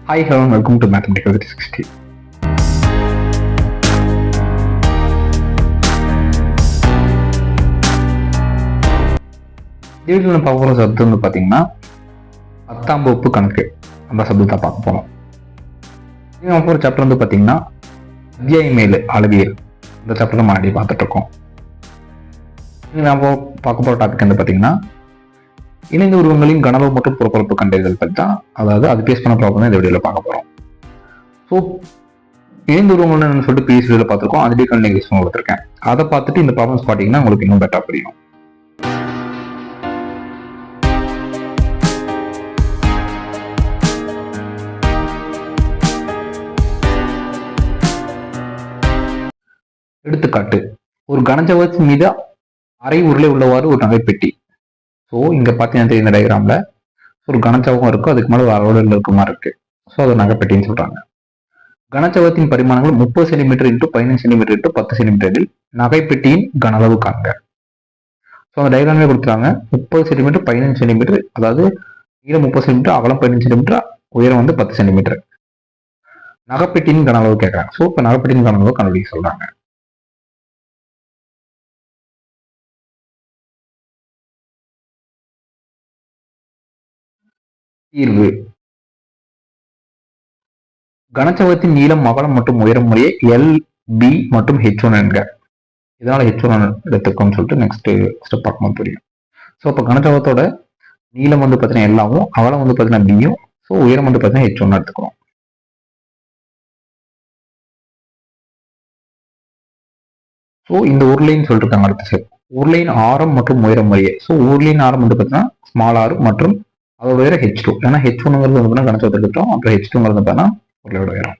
Hi, hello, and welcome to Mathematical 360. வீடியோவில் நம்ம பார்க்க போகிற சப்ஜெக்ட் வந்து பார்த்தீங்கன்னா 10ஆம் வகுப்பு கணக்கு அந்த சப்ஜெக்டை பார்க்க போகிறோம். நம்ம போகிற சாப்டர் வந்து பார்த்தீங்கன்னா அத்தியாயம் 7 அளவியல் இந்த சாப்டர் நம்ம ஆல்ரெடி பார்த்துட்டு இருக்கோம். நம்ம பார்க்க போகிற டாபிக் வந்து பார்த்தீங்கன்னா இணைந்த உருவங்களின் கனவு மற்றும் புறப்பரப்பு கண்டறிதல் பற்றி தான், அதாவது அது பேஸ் பண்ண ப்ராப்ளம் இந்த வீடியோவில் பார்க்க போகிறோம். ஸோ இணைந்த உருவங்கள் சொல்லிட்டு பிஎஸ் வீடியோவில் பார்த்துருக்கோம், அது டீகண்டினியூஷன் கொடுத்துருக்கேன். அதை பார்த்துட்டு இந்த ப்ராப்ளம்ஸ் பார்த்தீங்கன்னா உங்களுக்கு இன்னும் பெட்டராக புரியும். எடுத்துக்காட்டு, ஒரு கனசவத்தின் மீது அரை உருளை உள்ளவாறு ஒரு நகைப்பெட்டி. ஸோ இங்க பார்த்தீங்கன்னா இந்த டயக்ராம்ல ஒரு கனசவகம் இருக்கும், அதுக்கு மேலே ஒரு அளவுல இருக்க மாதிரி இருக்கு. ஸோ அது நகைப்பெட்டின்னு சொல்றாங்க. கனசவத்தின் பரிமாணங்கள் 30 சென்டிமீட்டர் இன்ட்டு 15 சென்டிமீட்டர் இன்ட்டு 10 சென்டிமீட்டரில் நகைப்பெட்டியின் கன அளவு காண்க. ஸோ அந்த டயக்ராமே கொடுத்துருக்காங்க. 30 சென்டிமீட்டர் 15 சென்டிமீட்டர், அதாவது நீளம் 30 சென்டிமீட்டர், அகலம் 15 சென்டிமீட்டர், உயரம் வந்து 10 சென்டிமீட்டர். நகைப்பெட்டியின் கன அளவு கேட்கறாங்க. ஸோ இப்போ நகைப்பெட்டியின் கன அளவு கண்டுபிடிக்க சொல்றாங்க. தீர்வு: கனசவத்தின் நீளம், அகலம் மற்றும் உயரம் முறையே எல், பி மற்றும் H1 என்க. இதனால H1 எடுத்துக்கோன்னு சொல்லிட்டு நெக்ஸ்ட் ஸ்டெப் பார்க்கும்போது புரியும். ஸோ இப்போ கனசவத்தோட நீளம் வந்து பார்த்தீங்கன்னா எல்லாவும், அகலம் வந்து பார்த்தீங்கன்னா பியும், ஸோ உயரம் வந்து பார்த்தீங்கன்னா H1 எடுத்துக்கிறோம். ஸோ இந்த உருளைன்னு சொல்லிருக்காங்க. அடுத்த ஸ்டெப் உருளையின் ஆரம் மற்றும் உயரம் முறையே. ஸோ உருளையின் ஆரம் வந்து பார்த்தீங்கன்னா ஸ்மால் ஆர் மற்றும் அதோட உயரம் H2. ஏன்னா H1ங்கிறது வந்து பார்த்தீங்கன்னா கனசவத்தை எடுத்துட்டோம், அப்புறம் H2ங்கிறது பார்த்தீங்கன்னா உருளையோட உயரம்.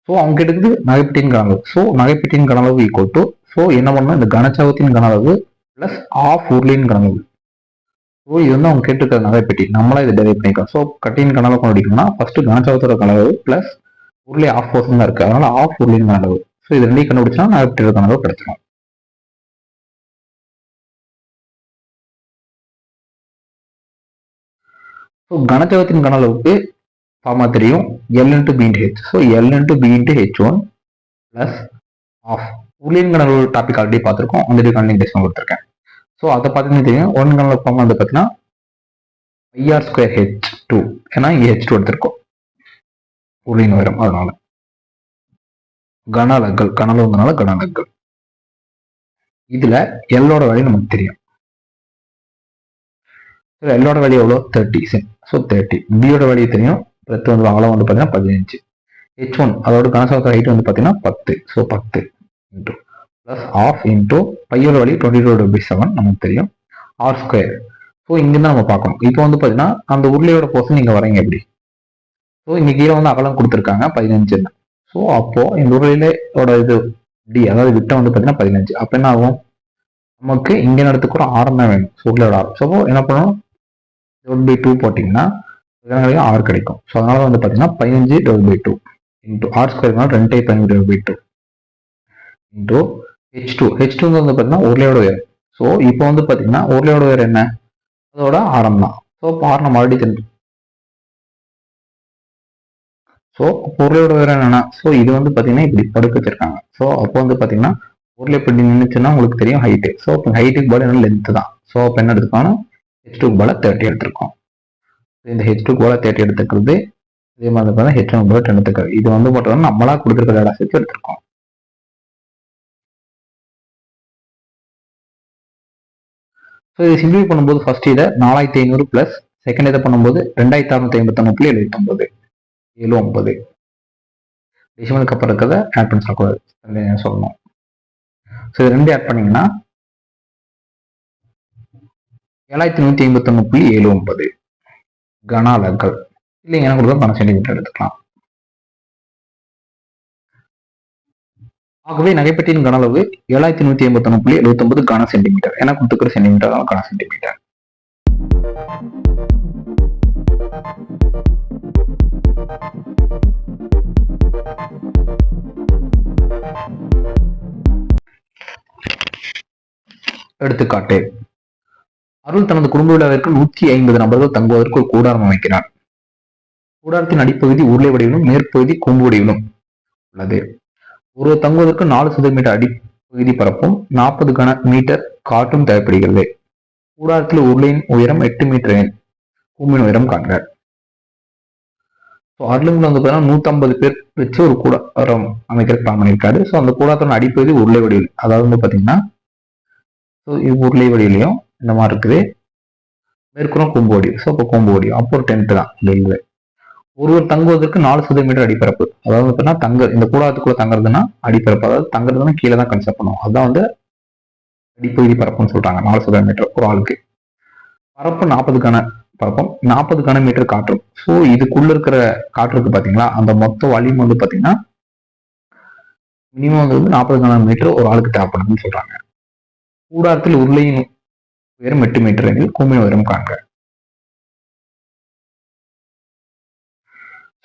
ஸோ அவங்க எடுக்குது நகைப்பெட்டியின் கன அளவு. ஸோ நகைப்பெட்டியின் கன அளவு ஈக்குவல் டு, ஸோ என்ன பண்ணணும், இந்த கனசவத்தின் கன அளவு பிளஸ் ஆஃப் உருளையின் கன அளவு. ஸோ இது வந்து அவங்க கேட்டுருக்கிற நகைப்பெட்டி, நம்மளா இதை டெரைவ் பண்ணிக்கலாம். ஸோ கட்டியின் கன அளவு கண்டுபிடிக்கணும்னா ஃபர்ஸ்ட் கனசவத்தோட கன அளவு பிளஸ் உருளை ஆஃப் போர்ஷன் தான் இருக்கு, அதனால ஆஃப் உருளையின் கன அளவு. ஸோ இது ரெண்டையும் கண்டுபிடிச்சா நகைப்பெட்டியோட கன அளவு கிடைச்சிடும். ஸோ கனசவத்தின் கன அளவுக்கு ஃபார்மா தெரியும், L into B into H. So L into B into H1 plus half உருளையின் கன அளவு டாபிக் ஆல்ரெடி பார்த்துருக்கோம், அந்த கண்டினியூஷன் கொடுத்துருக்கேன். ஸோ அதை பார்த்தீங்கன்னா தெரியும், ஒன் கன அளவு ஃபார்மா வந்து பார்த்தீங்கன்னா ஐஆர் ஸ்கொயர் H2, ஏன்னா இங்கே H2 எடுத்திருக்கோம் உருளையின் உயரம், அதனால கன அலகுகள், கன அளவுனால கன அலகுகள். இதுல எல்லோட வேல்யூ நமக்கு தெரியும். எல்லோட வேல்யூ எவ்வளோ, 30. ஸோ 30. பியோட வேல்யூ தெரியும், பிளஸ் வந்து அகலம் வந்து பார்த்தீங்கன்னா 15. H1 அதோட கனசவத்தோட ஹைட் வந்து பார்த்தீங்கன்னா 10. So 10 into plus of into பையோட வேல்யூ 22/7 நமக்கு தெரியும், ஆர் ஸ்கொயர். ஸோ இங்கிருந்து நம்ம பார்க்கணும். இப்போ வந்து பார்த்தீங்கன்னா அந்த உருளையோட போர்ஷன் நீங்க வரீங்க எப்படி. ஸோ இங்க கீழே வந்து அகலம் கொடுத்துருக்காங்க 15. ஸோ அப்போ இந்த உருளையோட இது டி, அதாவது விட்டம் வந்து பார்த்தீங்கன்னா 15. அப்போ என்ன ஆகும், நமக்கு இங்க இடத்துக்கு ஒரு ஆரம் தான் வேணும். ஸோ உருளையோட ஆரம். ஸோ என்ன பண்ணணும், 2/2 போட்டிங்கன்னா ஆர் கிடைக்கும். ஸோ அதனால வந்து பார்த்தீங்கன்னா 15/2 இன்டூ ஆர் ஸ்கொயர்னால 2/15/2 இன்டூ H2 வந்து பார்த்தீங்கன்னா உருளையோட உயரம். ஸோ இப்போ வந்து பார்த்தீங்கன்னா உருளையோட உயரம் என்ன, அதோட ஆரம் தான். ஸோ ஆர் நம்ம ஆல்ரெடி தெரிஞ்சு. ஸோ உருளையோட உயரம் என்னன்னா, ஸோ இது வந்து பார்த்தீங்கன்னா இப்படி படுக்க வச்சிருக்காங்க. ஸோ அப்போ வந்து பார்த்தீங்கன்னா உருளை இப்படி நின்றுச்சுன்னா உங்களுக்கு தெரியும் ஹைட்டு. ஸோ இப்போ ஹைட்டுக்கு பதில் என்ன, லென்த்து தான். ஸோ அப்போ என்ன எடுத்துக்கோன்னா H2க்கு பதில் 30 எடுத்திருக்கோம். இந்த H2க்கு பதில் 30 எடுத்துக்கிறது, இதே மாதிரி பார்த்தா H1 பதில் 10 எடுத்துக்கிறது. இது வந்து பார்த்தோம்னா நம்மளா கொடுத்துருக்க டேட்டா செட் எடுத்திருக்கோம். ஸோ இது சிம்பிள் பண்ணும்போது ஃபர்ஸ்ட் இதை 4500 பிளஸ் செகண்ட் இதை பண்ணும்போது 2651.79 79 டெசிமலுக்கு அப்புறம் இருக்கிறத ஆட் பண்ணி சொல்லணும். ஸோ இது ரெண்டு ஆட் பண்ணீங்கன்னா 7151.79 கன அலகுகள். இல்லைங்க எனக்கு கொடுத்தா கன சென்டிமீட்டர் எடுத்துக்கலாம். ஆகவே நகைப்பெட்டியின் கன அளவு 7151.79 கன சென்டிமீட்டர். என கொடுத்துக்கிற சென்டிமீட்டர் கன சென்டிமீட்டர். எடுத்துக்காட்டு, அருள் தனது குடும்ப விழாவிற்கு 150 நபர்கள் தங்குவதற்கு ஒரு கூடாரம் அமைக்கிறார். கூடாரத்தின் அடிப்பகுதி உருளை வடிவிலும் மேற்பகுதி கூம்பு வடிவிலும் உள்ளது. ஒரு தங்குவதற்கு 4 சதுர அடிப்பகுதி பரப்பும் 40 கன மீட்டர் காற்றும் தேவைப்படுகிறது. கூடாரத்தில் உருளையின் உயரம் 8 மீட்டர் எனில் கூம்பின் உயரம் காண்க. அருளுங்க வந்து பார்த்தீங்கன்னா 150 பேர் வச்சு ஒரு கூடாரம் அமைக்கிற பிளான் பண்ணியிருக்காரு. ஸோ அந்த கூடாரத்தோட அடிப்பகுதி உருளை வடிவில், அதாவது வந்து பார்த்தீங்கன்னா உருளை வடிவிலையும் இந்த மாதிரி இருக்குது. மேற்கூறம் கொம்பு வடிவு. ஸோ இப்போ கொம்பு வடிவு அப்போ ஒரு டென்ட் தான் இல்லை. ஒருவர் தங்குவதற்கு 4 சதுர மீட்டர் அடிப்பரப்பு, அதாவது பார்த்தீங்கன்னா இந்த கூடாரத்துக்குள்ள தங்குறதுன்னா அடிப்பரப்பு, அதாவது தங்குறதுன்னா கீழே தான் கன்செப்ட் பண்ணுவோம். அதுதான் வந்து அடிப்பகுதி பரப்புன்னு சொல்றாங்க. 4 சதுர மீட்டர் ஒரு ஆளுக்கு. பரப்பு 40 கன பரப்பும் 40 கன மீட்டர் காற்று. ஸோ இதுக்குள்ள இருக்கிற காற்றுக்கு பாத்தீங்களா, அந்த மொத்த வால்யூம் வந்து பாத்தீங்கன்னா மினிமம் வந்து 40 கன மீட்டர் ஒரு ஆளுக்கு தேவைப்படுதுன்னு சொல்றாங்க. கூடாரத்தில் உருளையின் உயரம் 8 மீட்டர் எனில் கூம்பின் உயரம் காண்க.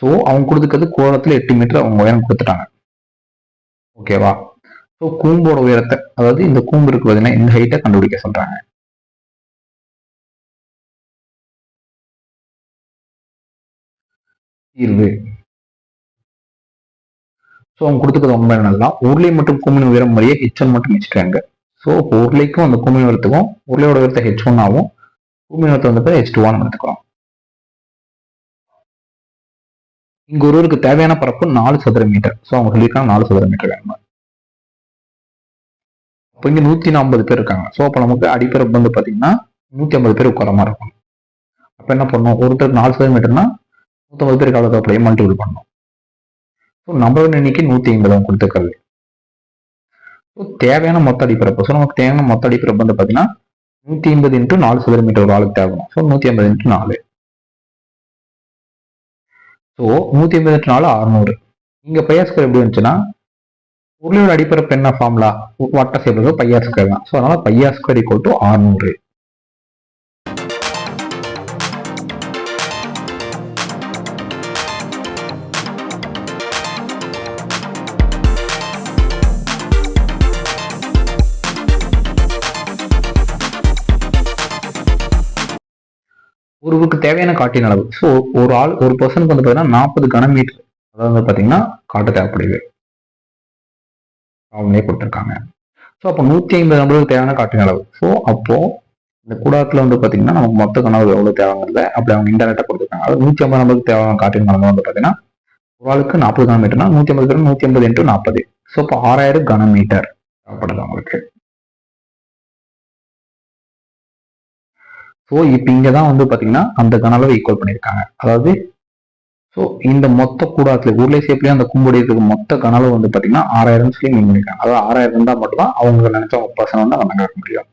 ஸோ அவங்க கொடுத்துக்கிறது கூடாரத்தில் 8 மீட்டர் அவங்க உயரம் கொடுத்துட்டாங்க. ஓகேவா? ஸோ கூம்போட உயரத்தை, அதாவது இந்த கூம்பு இருக்கு பார்த்தீங்கன்னா இந்த ஹைட்டை கண்டுபிடிக்க சொல்றாங்க. தீர்வு. ஸோ அவங்க கொடுத்துக்கிறது ரொம்ப என்னதுதான், உருளை மற்றும் கூம்பின் உயரம் முறையே H1 மட்டும் H2. ஸோ உருளைக்கும் அந்த கூம்பின் உயரத்துக்கும் உருளையோட உயரத்தை H1 ஆகும், கூம்பின் உயரத்தை வந்து H2 எடுத்துக்கிறோம். இங்க ஒருவருக்கு தேவையான பரப்பு 4 சதுர மீட்டர். ஸோ அவங்க சொல்லியிருக்காங்க 4 சதுர மீட்டர் வேணும். இப்போ இங்க 150 பேர் இருக்காங்க. ஸோ அப்போ நமக்கு அடிப்பரப்பு வந்து பாத்தீங்கன்னா 150 பேர் உட்கார மாதிரி இருக்கும். அப்ப என்ன பண்ணணும், ஒருத்தருக்கு 4 சதுர மீட்டர்னா 150 பேருக்கு அவ்வளோ அப்படியே மல்டிபிள் பண்ணணும். ஸோ நம்பரின் எண்ணிக்கை 150 கொடுத்துருக்கிறது. ஸோ தேவையான மொத்த அடிப்பரப்பு, ஸோ நமக்கு தேவையான மொத்த அடிப்பரப்பு வந்து பார்த்தீங்கன்னா 150 × 4 சதுர மீட்டர் ஒரு ஆளுக்கு தேவைப்படும். ஸோ 150 × 4. ஸோ 150 × 4 600. இங்க பையார் ஸ்கொயர் எப்படி வந்துச்சுன்னா, உருளையோட அடிப்பரப்பு என்ன ஃபார்முலா, வட்ட சேர்ப்பு பையார் ஸ்கொயர் தான். ஸோ அதனால பையார் ஸ்கொயர் = 600. ஒருவருக்கு தேவையான காற்றின் அளவு. ஸோ ஒரு பர்சனுக்கு வந்து பார்த்தீங்கன்னா 40 கன மீட்டர், அதாவது வந்து பார்த்தீங்கன்னா காற்று தேவைப்படுது. அவங்களே கொடுத்துருக்காங்க. ஸோ அப்போ 150 நபர்களுக்கு தேவையான காற்றின் அளவு. ஸோ அப்போ இந்த கூடாரத்தில் வந்து பார்த்தீங்கன்னா நமக்கு மொத்த கனவு எவ்வளோ தேவைங்கிறத அப்படி அவங்க இன்டர்நெட்டை கொடுத்துருக்காங்க. அதாவது 150 நபருக்கு தேவையான காற்றின் அளவு வந்து பார்த்தீங்கன்னா ஒரு ஆளுக்கு 40 கன மீட்டர்னா 150 பேர் 150 × 40. ஸோ இப்போ 6000 கன மீட்டர் தேவைப்படுது அவங்களுக்கு. ஸோ இப்போ இங்கே தான் வந்து பார்த்தீங்கன்னா அந்த கன அளவு ஈக்குவல் பண்ணியிருக்காங்க. அதாவது ஸோ இந்த மொத்த கூடாரத்தில் உருளை சேப்லேயும் அந்த கும்புடைய மொத்த கன அளவு வந்து பார்த்தீங்கன்னா 6000 சொல்லி மீன் பண்ணியிருக்காங்க. அதாவது 6000 இருந்தால் மட்டும்தான் அவங்க நினைச்சவங்க பர்சன் வந்து அவங்க கணக்க முடியும்.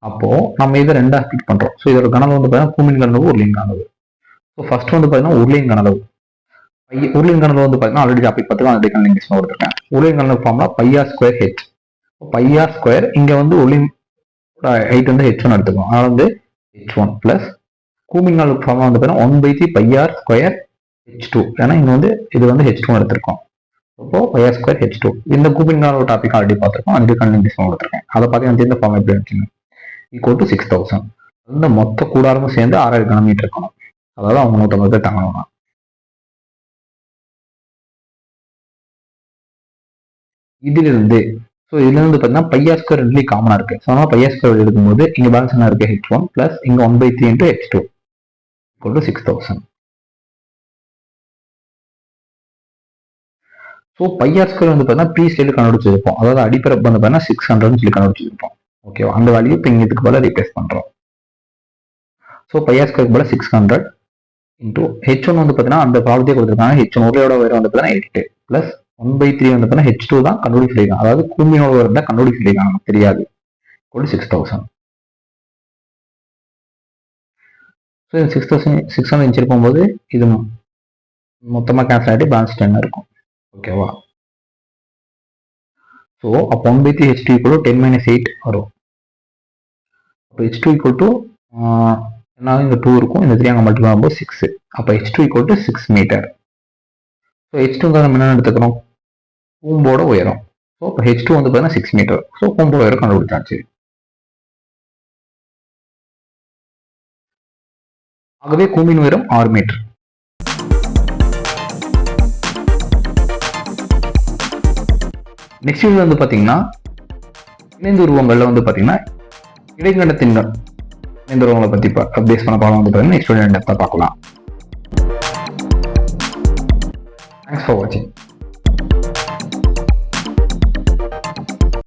அப்போ நம்ம இதை ரெண்டா ஸ்பிட் பண்றோம். ஸோ இதோட கன அளவு வந்து பார்த்தீங்கன்னா கூம்பின் கன அளவு, உருளையின் கன அளவு. ஸோ ஃபர்ஸ்ட் வந்து பார்த்தீங்கன்னா உருளையின் கன அளவு. உருளையின் கன அளவு வந்து பார்த்தீங்கன்னா ஆல்ரெடி டாபிக் பார்த்துக்கலாம், ஆல்ரெடி கன்லிங்கேஷன் கொடுத்துருக்கேன். உருளையின் கன அளவு formula pi r square H. Pi r square இங்க வந்து உருளையின் ஹைட் வந்து H1 எடுத்துக்கணும். அதனால வந்து H1 பிளஸ் கூம்பின் கன அளவு ஃபார்முலா வந்து பார்த்தீங்கன்னா 1/3 பையார் ஸ்கொயர் H2. ஏன்னா இங்க வந்து இது வந்து H2 எடுத்திருக்கோம். அப்போ பையார் ஸ்கொயர் H2. இந்த கூம்பின் கன அளவு டாபிக் ஆல்ரெடி பார்த்துருக்கோம், ஆல்ரெடி கன்லிங்கேஷன் கொடுத்துருக்கேன். அதை பார்த்தீங்கன்னா இந்த ஃபார்முலா எப்படி வச்சுங்க = 6000. அந்த மொத்த கூடாரமும் சேர்ந்து 6000 கன மீட்டர் இருக்கணும். அதாவது அவங்க 150 பேர் தங்கணும்னா. இதிலிருந்து பார்த்தீங்கன்னா பையார் ஸ்கொயர் ரெண்டுலேயும் காமனா இருக்கு. ஸோ அதனால பையார் ஸ்கொயர் எடுக்கும்போது இங்க பேலன்ஸ் என்ன இருக்கு, H1 பிளஸ் இங்க 1/3 × H2 = 6000. ஸோ பையார் ஸ்கொயர் வந்து பார்த்தீங்கன்னா ப்ரீ ஸ்டைல் கண்டுபிடிச்சிருப்போம். அதாவது அடிப்பரப்பு வந்து பார்த்தீங்கன்னா 600 சொல்லி கண்டுபிடிச்சிருப்போம். ஓகேவா? அந்த வேல்யூ இப்போ இங்க இதுக்கு பதிலாக ரீப்ளேஸ் பண்றோம். ஸோ பையார் ஸ்கொயருக்கு பதிலாக 600 இன்டூ H1 வந்து பார்த்தீங்கன்னா அந்த ப்ராப்ளத்தையே கொடுத்துருக்காங்க. H1 உருளையோட உயரம் வந்து பார்த்தீங்கன்னா 8 பிளஸ் 1/3 வந்து பார்த்தீங்கன்னா H2 தான் கண்டுபிடிச்சு சொல்லியிருக்காங்க. அதாவது கூம்பினோட உயரம் தான் கண்டுபிடிச்சு சொல்லியிருக்காங்க, நமக்கு தெரியாது. = 6000. ஸோ 6600 இன்ச் இருக்கும்போது இது மொத்தமாக கேன்சல் ஆகிட்டு பேலன்ஸ் 10 இருக்கும். ஓகேவா? ஸோ அப்போ 1/3 H2 = 10 - 8 வரும். அப்போ H2 என்ன, இங்க 2 இருக்கும், இந்த 3 அங்கே மல்டிபிள் பண்ணும்போது 6. அப்போ H2 = 6 மீட்டர். ஸோ H2 நம்ம என்ன எடுத்துக்கிறோம், கூம்போட உயரம். ஸோ இப்போ H2 வந்து பார்த்தீங்கன்னா 6 மீட்டர். ஸோ கூம்போட உயரம் கண்டுபிடிச்சாச்சு. ஆகவே கூம்பின் உயரம் 6 மீட்டர். நெக்ஸ்ட் வந்து பாத்தீங்கன்னா இணைந்து உருவங்கள்ல வந்து பாத்தீங்கன்னா இடைக்கண்டத்தின் இணைந்து உருவங்களை பத்தி பேஸ் பண்ண பாடம் வந்து பாத்தீங்கன்னா நெக்ஸ்ட் பார்க்கலாம். தேங்க்ஸ் ஃபார் வாட்சிங்.